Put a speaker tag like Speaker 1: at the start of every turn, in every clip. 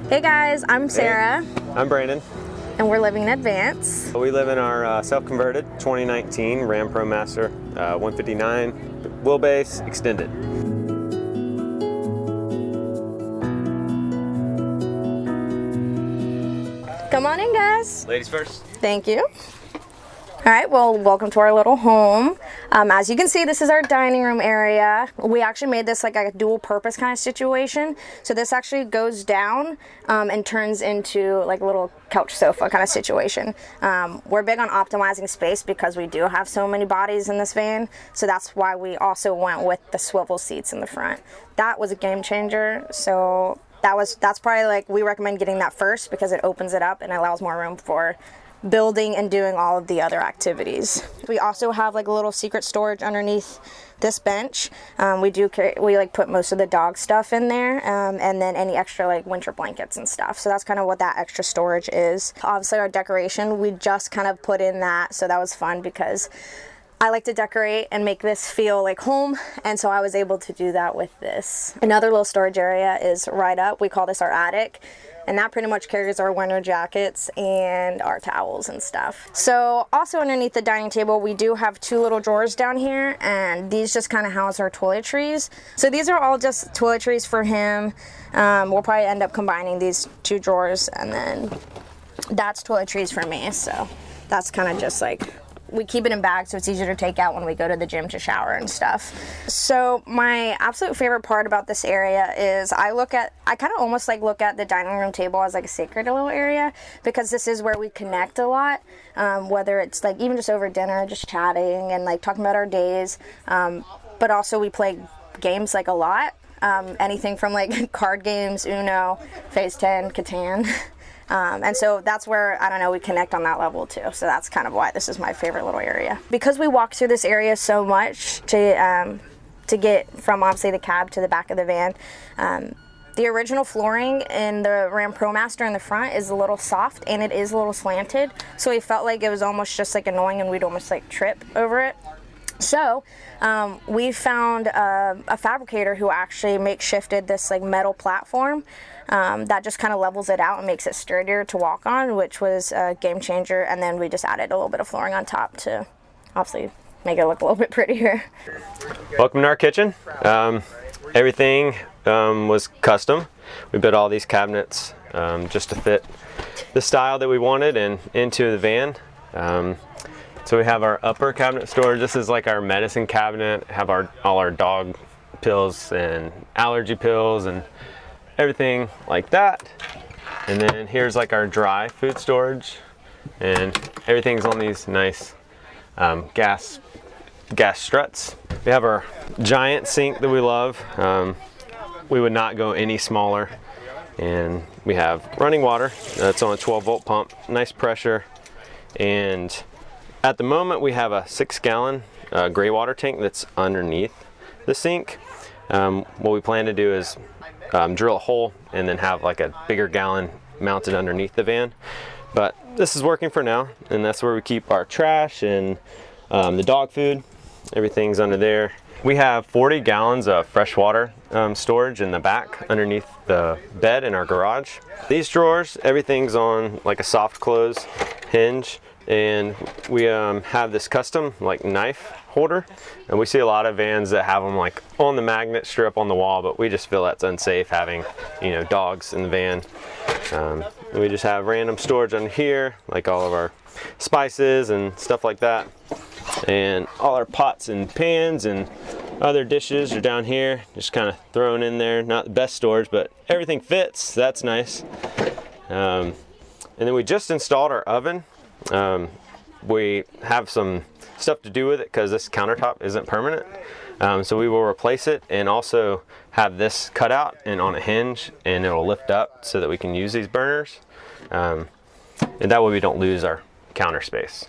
Speaker 1: Hey guys, I'm Sarah.
Speaker 2: Hey, I'm Brandon.
Speaker 1: And we're living in Advance.
Speaker 2: We live in our self-converted 2019 Ram Promaster 159 wheelbase extended.
Speaker 1: Come on in, guys.
Speaker 2: Ladies first.
Speaker 1: Thank you. All right, well, welcome to our little home. As you can see, this is our dining room area. We actually made this like a dual purpose kind of situation. So this actually goes down and turns into like a little couch sofa kind of situation. We're big on optimizing space because we do have so many bodies in this van. So that's why we also went with the swivel seats in the front. That was a game changer. So that's probably like, we recommend getting that first because it opens it up and allows more room for building and doing all of the other activities. We also have like a little secret storage underneath this bench. We like put most of the dog stuff in there, and then any extra like winter blankets and stuff. So that's kind of what that extra storage is. Obviously our decoration, we just kind of put in that, so that was fun because I like to decorate and make this feel like home, and so I was able to do that with this. Another little storage area is right up. We call this our attic, and that pretty much carries our winter jackets and our towels and stuff. So also underneath the dining table, we do have two little drawers down here, and these just kind of house our toiletries. So these are all just toiletries for him. We'll probably end up combining these two drawers, and then that's toiletries for me. So that's kind of just like, we keep it in bags so it's easier to take out when we go to the gym to shower and stuff. So my absolute favorite part about this area is I kind of almost like look at the dining room table as like a sacred little area, because this is where we connect a lot, whether it's like even just over dinner, just chatting and like talking about our days, but also we play games like a lot, anything from like card games, Uno, Phase 10, Catan. And so that's where, I don't know, we connect on that level too. So that's kind of why this is my favorite little area. Because we walk through this area so much to get from obviously the cab to the back of the van, the original flooring in the Ram Promaster in the front is a little soft and it is a little slanted. So we felt like it was almost just like annoying and we'd almost like trip over it. So we found a fabricator who actually makeshifted this like metal platform that just kind of levels it out and makes it sturdier to walk on, which was a game changer. And then we just added a little bit of flooring on top to obviously make it look a little bit prettier.
Speaker 2: Welcome to our kitchen. Everything was custom. We built all these cabinets just to fit the style that we wanted and into the van. So we have our upper cabinet storage. This is like our medicine cabinet. Have all our dog pills and allergy pills and everything like that. And then here's like our dry food storage, and everything's on these nice gas struts. We have our giant sink that we love. We would not go any smaller. And we have running water. That's on a 12-volt pump, nice pressure. And at the moment we have a 6-gallon gray water tank that's underneath the sink. What we plan to do is drill a hole and then have like a bigger gallon mounted underneath the van. But this is working for now, and that's where we keep our trash and the dog food. Everything's under there. We have 40 gallons of freshwater storage in the back underneath the bed in our garage. These drawers, everything's on like a soft close hinge, and we have this custom like knife holder, and we see a lot of vans that have them like on the magnet strip on the wall, but we just feel that's unsafe having, you know, dogs in the van. We just have random storage under here, like all of our spices and stuff like that, and all our pots and pans and other dishes are down here, just kind of thrown in there. Not the best storage, but everything fits. That's nice. And then we just installed our oven. We have some stuff to do with it because this countertop isn't permanent, so we will replace it and also have this cut out and on a hinge, and it'll lift up so that we can use these burners, and that way we don't lose our counter space.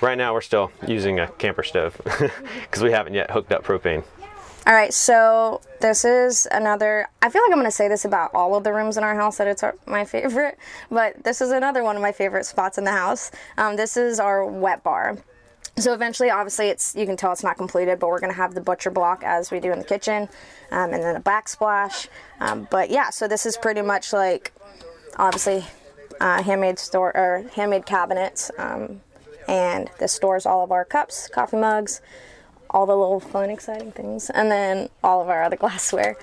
Speaker 2: Right now we're still using a camper stove because we haven't yet hooked up propane.
Speaker 1: All right, so this is another, I feel like I'm going to say this about all of the rooms in our house, that it's my favorite, but this is another one of my favorite spots in the house. This is our wet bar. So eventually, obviously, you can tell it's not completed, but we're going to have the butcher block as we do in the kitchen, and then a backsplash. But yeah, so this is pretty much like, obviously, handmade cabinets, and this stores all of our cups, coffee mugs, all the little fun, exciting things, and then all of our other glassware.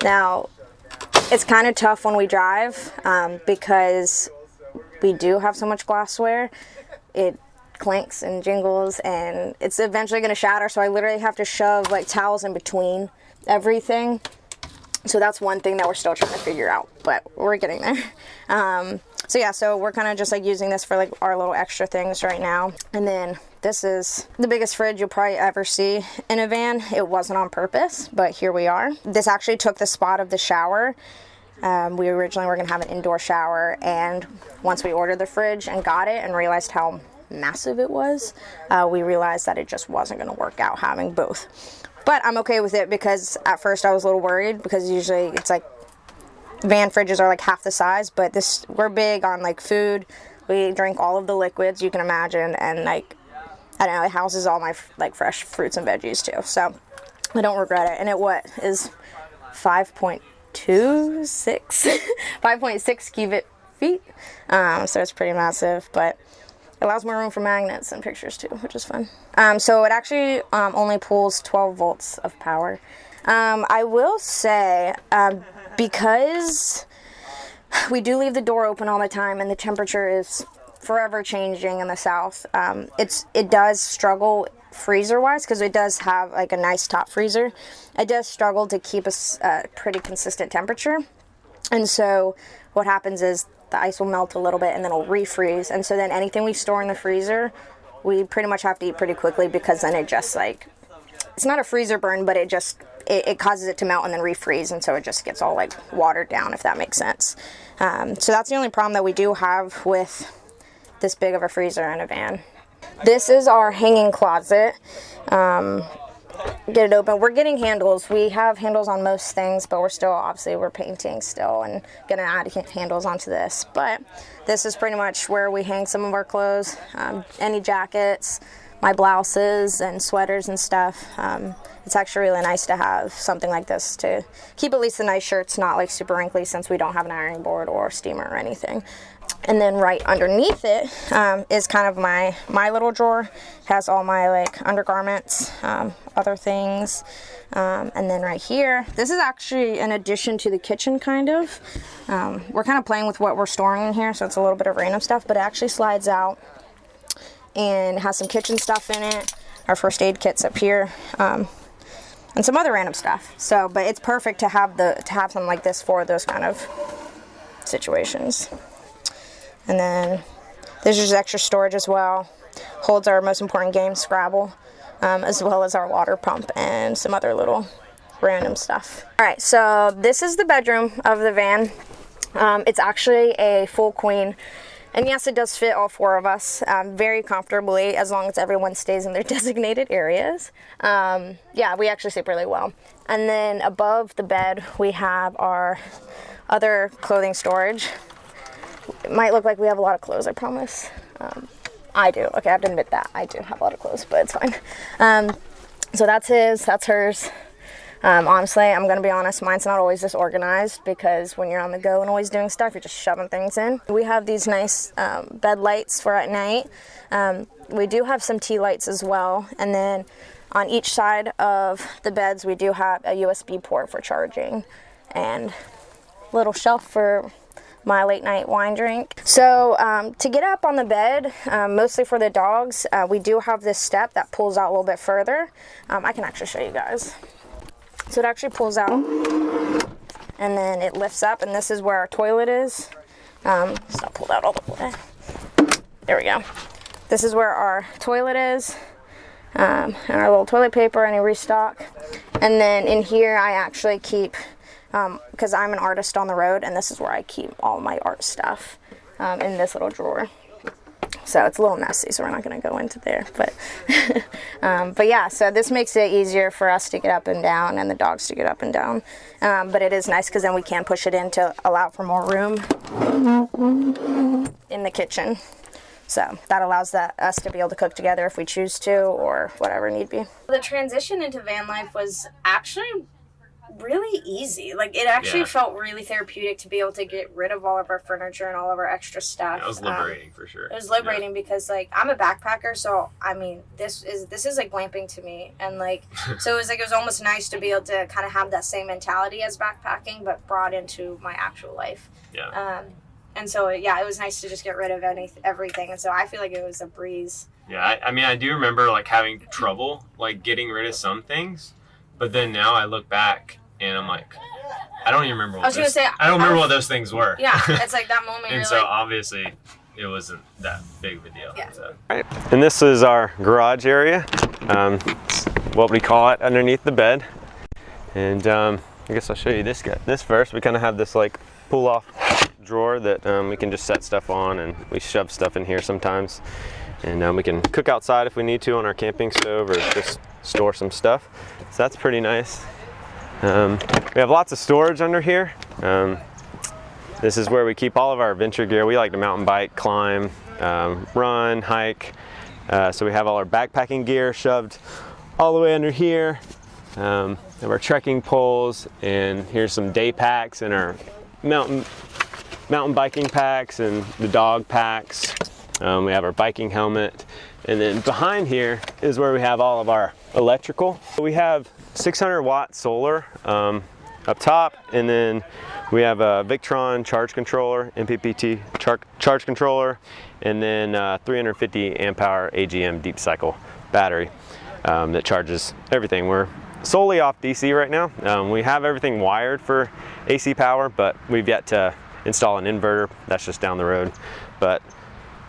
Speaker 1: Now, it's kind of tough when we drive, because we do have so much glassware. It clanks and jingles, and it's eventually going to shatter, so I literally have to shove like towels in between everything. So that's one thing that we're still trying to figure out, but we're getting there. So yeah, so we're kind of just like using this for like our little extra things right now. And then this is the biggest fridge you'll probably ever see in a van. It wasn't on purpose, but here we are. This actually took the spot of the shower. We originally were going to have an indoor shower, and once we ordered the fridge and got it and realized how massive it was, we realized that it just wasn't going to work out having both. But I'm okay with it, because at first I was a little worried, because usually it's like van fridges are like half the size, but we're big on like food. We drink all of the liquids you can imagine, and like, I don't know, it houses all my like fresh fruits and veggies too, so I don't regret it. And it is 5.26 5.6 cubic feet, so it's pretty massive, but it allows more room for magnets and pictures too, which is fun. So it actually only pulls 12 volts of power. I will say, because we do leave the door open all the time and the temperature is forever changing in the south, it does struggle freezer-wise, because it does have like a nice top freezer. It does struggle to keep a pretty consistent temperature. And so what happens is the ice will melt a little bit and then it'll refreeze. And so then anything we store in the freezer, we pretty much have to eat pretty quickly, because then it just like, it's not a freezer burn, but it causes it to melt and then refreeze. And so it just gets all like watered down, if that makes sense. So that's the only problem that we do have with this big of a freezer in a van. This is our hanging closet. Get it open. We're getting handles. We have handles on most things, but we're painting still and gonna add handles onto this. But this is pretty much where we hang some of our clothes, any jackets, my blouses and sweaters and stuff. It's actually really nice to have something like this to keep at least the nice shirts not like super wrinkly, since we don't have an ironing board or steamer or anything. And then right underneath it is kind of my little drawer. It has all my like undergarments, other things. And then right here, this is actually an addition to the kitchen, kind of. We're kind of playing with what we're storing in here, so it's a little bit of random stuff, but it actually slides out and has some kitchen stuff in it. Our first aid kit's up here, and some other random stuff. So, but it's perfect to have something like this for those kind of situations. And then there's just extra storage as well. Holds our most important game, Scrabble, as well as our water pump and some other little random stuff. All right, so this is the bedroom of the van. It's actually a full queen. And yes, it does fit all four of us very comfortably, as long as everyone stays in their designated areas. Yeah, we actually sleep really well. And then above the bed, we have our other clothing storage. It might look like we have a lot of clothes, I promise. I do. Okay, I have to admit that. I do have a lot of clothes, but it's fine. So that's his, that's hers. Honestly, I'm going to be honest, mine's not always this organized, because when you're on the go and always doing stuff, you're just shoving things in. We have these nice bed lights for at night. We do have some tea lights as well. And then on each side of the beds, we do have a USB port for charging, and a little shelf for my late night wine drink. So to get up on the bed, mostly for the dogs, we do have this step that pulls out a little bit further. I can actually show you guys. So it actually pulls out and then it lifts up, and this is where our toilet is. It's not pulled out all the way. There we go. This is where our toilet is, and our little toilet paper, any restock. And then in here I actually keep, because I'm an artist on the road, and this is where I keep all my art stuff, in this little drawer. So it's a little messy, so we're not going to go into there. But yeah, so this makes it easier for us to get up and down and the dogs to get up and down. But it is nice because then we can push it in to allow for more room in the kitchen. So that allows us to be able to cook together if we choose to, or whatever need be.
Speaker 3: The transition into van life was actually really easy. Like, it actually felt really therapeutic to be able to get rid of all of our furniture and all of our extra stuff.
Speaker 2: It was liberating for sure.
Speaker 3: It was liberating because, like, I'm a backpacker, so I mean, this is like glamping to me, and like, so it was almost nice to be able to kind of have that same mentality as backpacking, but brought into my actual life.
Speaker 2: Yeah.
Speaker 3: And so yeah, it was nice to just get rid of everything, and so I feel like it was a breeze.
Speaker 2: Yeah, I mean, I do remember like having trouble like getting rid of some things, but then now I look back and I'm like, I don't even remember. I don't remember what those things were.
Speaker 3: Yeah, it's like that moment.
Speaker 2: And so like, obviously, it wasn't that big of a deal.
Speaker 3: Yeah.
Speaker 2: So. All right, and this is our garage area. It's what we call it underneath the bed, and I guess I'll show you this guy. This first, we kind of have this like pull off drawer that we can just set stuff on, and we shove stuff in here sometimes, and we can cook outside if we need to on our camping stove, or just store some stuff. So that's pretty nice. We have lots of storage under here. This is where we keep all of our adventure gear. We like to mountain bike, climb, run, hike. So we have all our backpacking gear shoved all the way under here. We have our trekking poles, and here's some day packs and our mountain biking packs and the dog packs. We have our biking helmet, and then behind here is where we have all of our electrical. We have 600 watt solar up top, and then we have a Victron charge controller, MPPT charge controller, and then 350 amp hour AGM deep cycle battery that charges everything. We're solely off DC right now. We have everything wired for AC power, but we've yet to install an inverter. That's just down the road. But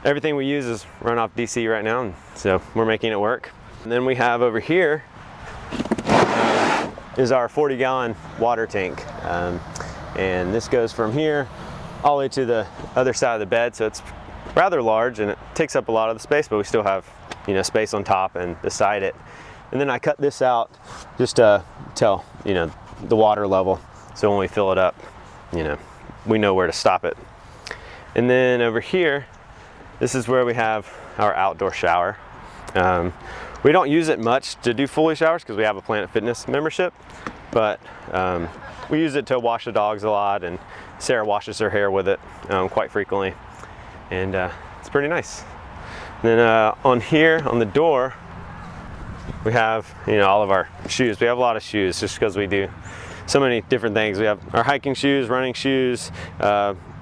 Speaker 2: everything we use is run off DC right now, and so we're making it work. And then we have over here is our 40-gallon water tank. And this goes from here all the way to the other side of the bed, so it's rather large and it takes up a lot of the space, but we still have, you know, space on top and beside it. And then I cut this out just to tell, you know, the water level, so when we fill it up, you know, we know where to stop it. And then over here, this is where we have our outdoor shower. We don't use it much to do fully showers because we have a Planet Fitness membership, but we use it to wash the dogs a lot, and Sarah washes her hair with it quite frequently, and it's pretty nice. And then on here, on the door, we have, you know, all of our shoes. We have a lot of shoes just because we do so many different things. We have our hiking shoes, running shoes,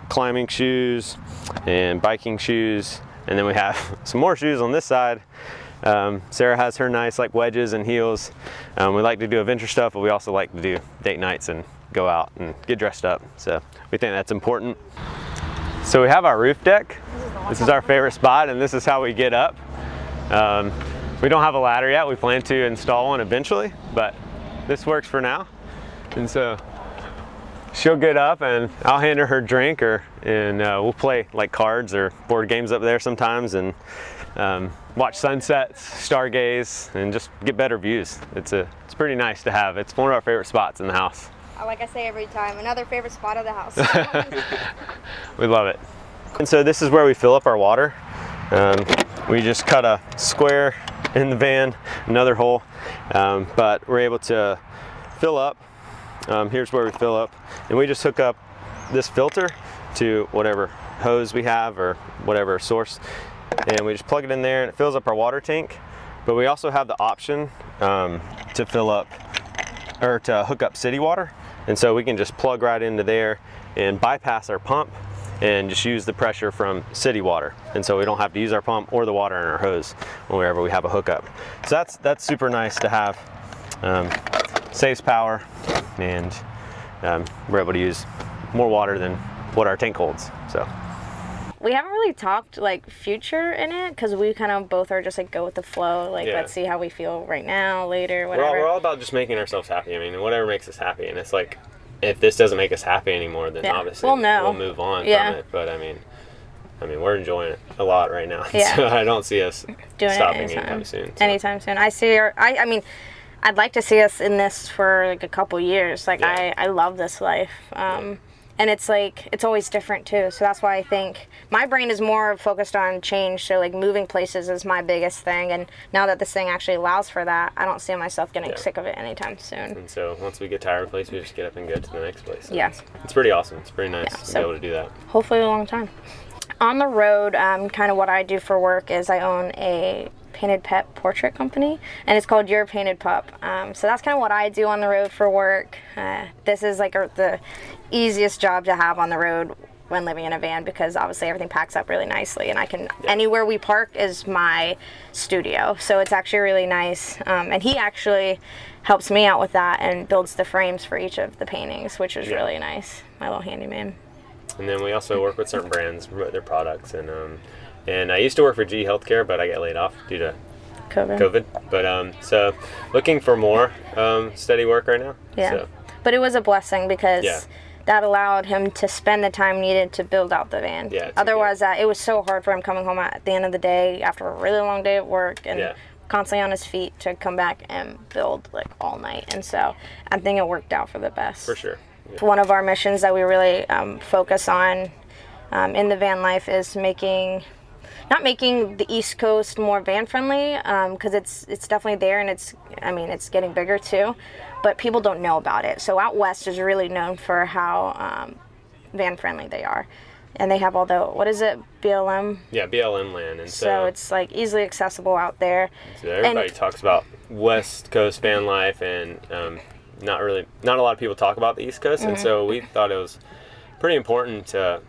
Speaker 2: climbing shoes, and biking shoes, and then we have some more shoes on this side. Sarah has her nice like wedges and heels. We like to do adventure stuff, but we also like to do date nights and go out and get dressed up. So we think that's important. So we have our roof deck. This is our favorite spot, and this is how we get up. We don't have a ladder yet. We plan to install one eventually, but this works for now. And so she'll get up and I'll hand her drink, and we'll play like cards or board games up there sometimes, and watch sunsets, stargaze, and just get better views. It's pretty nice to have. It's one of our favorite spots in the house.
Speaker 3: Like I say every time, another favorite spot of the house.
Speaker 2: We love it. And so this is where we fill up our water. We just cut a square in the van, another hole, but we're able to fill up. Here's where we fill up, and we just hook up this filter to whatever hose we have or whatever source, and we just plug it in there and it fills up our water tank. But we also have the option to fill up or to hook up city water, and so we can just plug right into there and bypass our pump and just use the pressure from city water, and so we don't have to use our pump or the water in our hose wherever we have a hookup. So that's super nice to have. Saves power, and we're able to use more water than what our tank holds. So
Speaker 1: we haven't really talked like future in it because we kind of both are just like go with the flow, like let's see how we feel right now, later, whatever.
Speaker 2: We're all about just making ourselves happy. I mean, whatever makes us happy, and it's like, if this doesn't make us happy anymore, then obviously we'll move on from it. But I mean, I mean, we're enjoying it a lot right now.
Speaker 1: Yeah.
Speaker 2: So I don't see us
Speaker 1: Doing
Speaker 2: stopping
Speaker 1: it
Speaker 2: anytime soon. So.
Speaker 1: Anytime soon. I mean, I'd like to see us in this for like a couple years. Like I love this life. And it's like, it's always different too. So that's why I think my brain is more focused on change. So like moving places is my biggest thing. And now that this thing actually allows for that, I don't see myself getting sick of it anytime soon.
Speaker 2: And so once we get tired of a place, we just get up and go to the next place. So
Speaker 1: Yeah.
Speaker 2: It's pretty awesome. It's pretty nice to be able to do that.
Speaker 1: Hopefully a long time. On the road, kind of what I do for work is I own a painted pet portrait company, and it's called Your Painted Pup. So that's kind of what I do on the road for work. This is like the easiest job to have on the road when living in a van, because obviously everything packs up really nicely, and I can anywhere we park is my studio, so it's actually really nice. And he actually helps me out with that and builds the frames for each of the paintings, which is really nice. My little handyman.
Speaker 2: And then we also work with certain brands, promote their products, and I used to work for G Healthcare, but I got laid off due to COVID. But so looking for more steady work right now.
Speaker 1: Yeah.
Speaker 2: So.
Speaker 1: But it was a blessing because that allowed him to spend the time needed to build out the van.
Speaker 2: Yeah.
Speaker 1: Otherwise, it was so hard for him coming home at the end of the day after a really long day at work and constantly on his feet to come back and build like all night. And so I think it worked out for the best.
Speaker 2: For sure. Yeah.
Speaker 1: One of our missions that we really focus on in the van life is not making the East Coast more van friendly, because it's definitely there, and it's getting bigger too, but people don't know about it. So out west is really known for how van friendly they are, and they have all the, what is it, BLM?
Speaker 2: Yeah, BLM land, and
Speaker 1: so it's like easily accessible out there.
Speaker 2: So everybody talks about West Coast van life, and not a lot of people talk about the East Coast, and so we thought it was pretty important to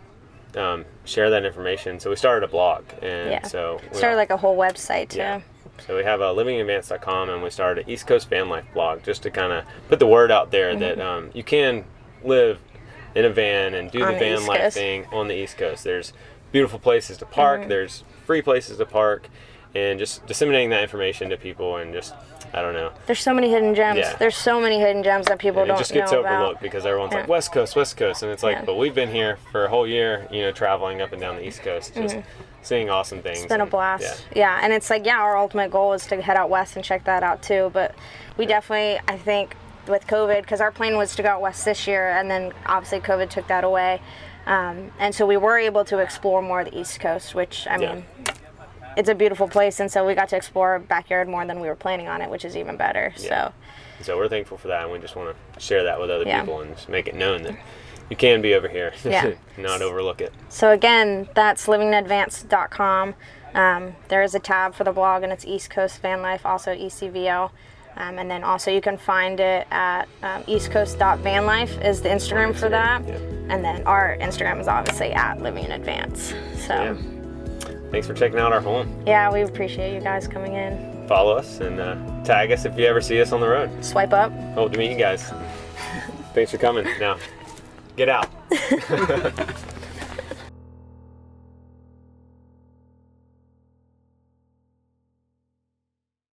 Speaker 2: share that information. So we started a blog, and so we
Speaker 1: started like a whole website too.
Speaker 2: Yeah. So we have a livinginadvance.com, and we started an East Coast van life blog just to kind of put the word out there that you can live in a van and do the van life thing on the East Coast. There's beautiful places to park, there's free places to park, and just disseminating that information to people, and just, I don't know.
Speaker 1: There's so many hidden gems. Yeah. There's so many hidden gems that people don't know about.
Speaker 2: It just gets overlooked because everyone's like, West Coast, and it's like, but we've been here for a whole year, traveling up and down the East Coast, just seeing awesome things.
Speaker 1: It's been a blast. Yeah, and it's like, our ultimate goal is to head out west and check that out too, but we definitely, I think, with COVID, because our plan was to go out west this year, and then obviously COVID took that away, and so we were able to explore more of the East Coast, which, I mean, it's a beautiful place, and so we got to explore our backyard more than we were planning on it, which is even better. So
Speaker 2: we're thankful for that, and we just want to share that with other people and just make it known that you can be over here, not overlook it.
Speaker 1: So again, that's livinginadvance.com. There is a tab for the blog, and it's East Coast Van Life, also ECVL. And then also you can find it at eastcoast.vanlife is the Instagram for that. Yeah. And then our Instagram is obviously at livinginadvance. So
Speaker 2: thanks for checking out our home.
Speaker 1: Yeah, we appreciate you guys coming in.
Speaker 2: Follow us and tag us if you ever see us on the road.
Speaker 1: Swipe up.
Speaker 2: Hope to meet you guys. Thanks for coming. Now, get out.